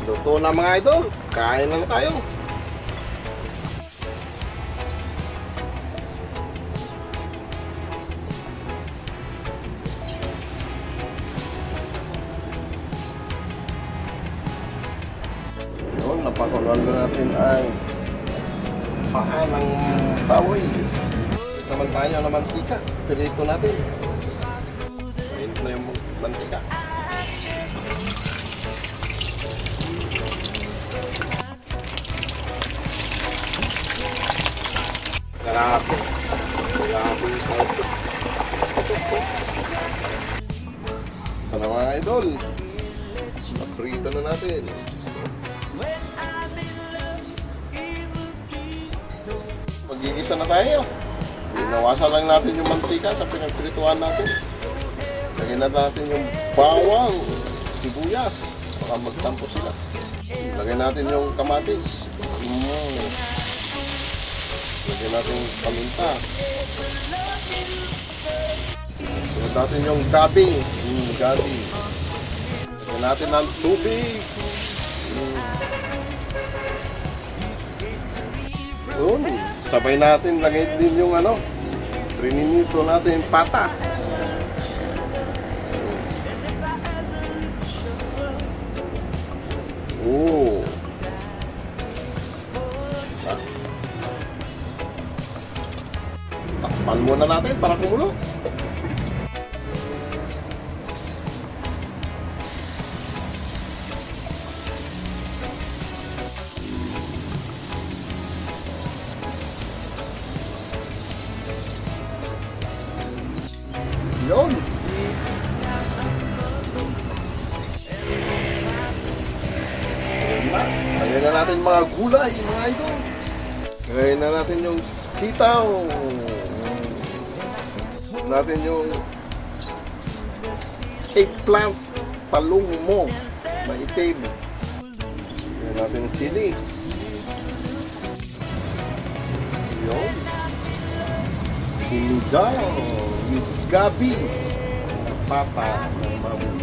Luto na mga idol. Kain na tayo. Yun, napakuluan na natin ang paa ng baboy. Naman tayo ng mantika. Pirito natin. Mainit na yung mantika. Grabe. Grabe yung salsa. Ito na mga idol. Naprito na natin. Magigisa na tayo. Inawasan lang natin yung mantika sa pinagprituan natin. Lagyan na natin yung bawang, sibuyas. Baka magtampo sila. Lagyan natin yung kamatis. Lagyan natin yung paminta. Lagyan natin yung gabi. Gabi. Lagyan natin ng tubig. Yun. Sabay natin, lagay din yung prininito natin yung pata. Oh. Takpan muna natin para kumulo. Yun. Lagyan na natin mga gulay, mga idol. Lagyan na natin yung sitaw. Natin yung eggplant, palong mo, maitim. Lagyan natin yung sili. Yun. Sinigang with gabi. Pata ng baboy.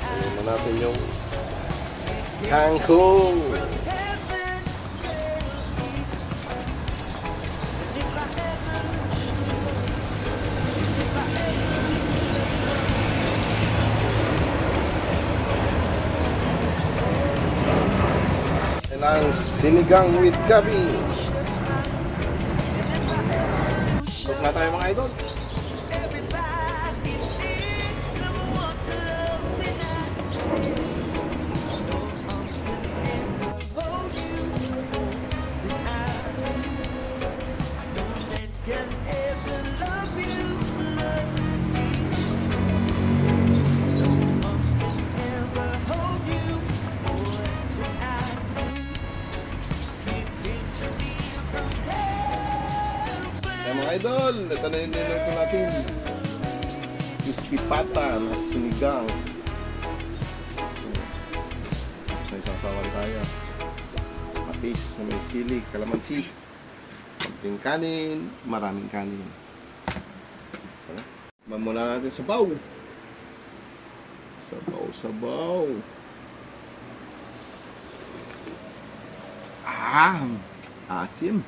Ayan na natin yung kangkong. Ang sinigang with gabi. Look na tayo mga idol. Mga idol, ito na yung niluto natin. Crispy pata na sinigang. So, isasawan tayo. Patis na may sili, kalamansi. Konting kanin, maraming kanin. Mamula natin sabaw. Sabaw. Asim.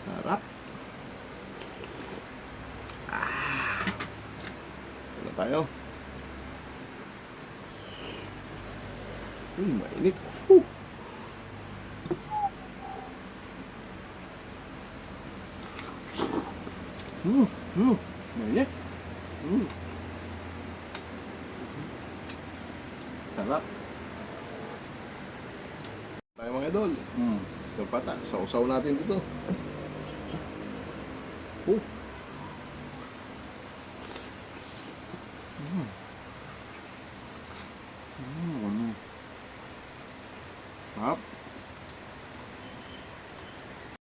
Sarap. Ano tayo? Mainit. Mainit. Sarap. Tayo mga idol. Ito pata. Sausaw natin dito. Oh.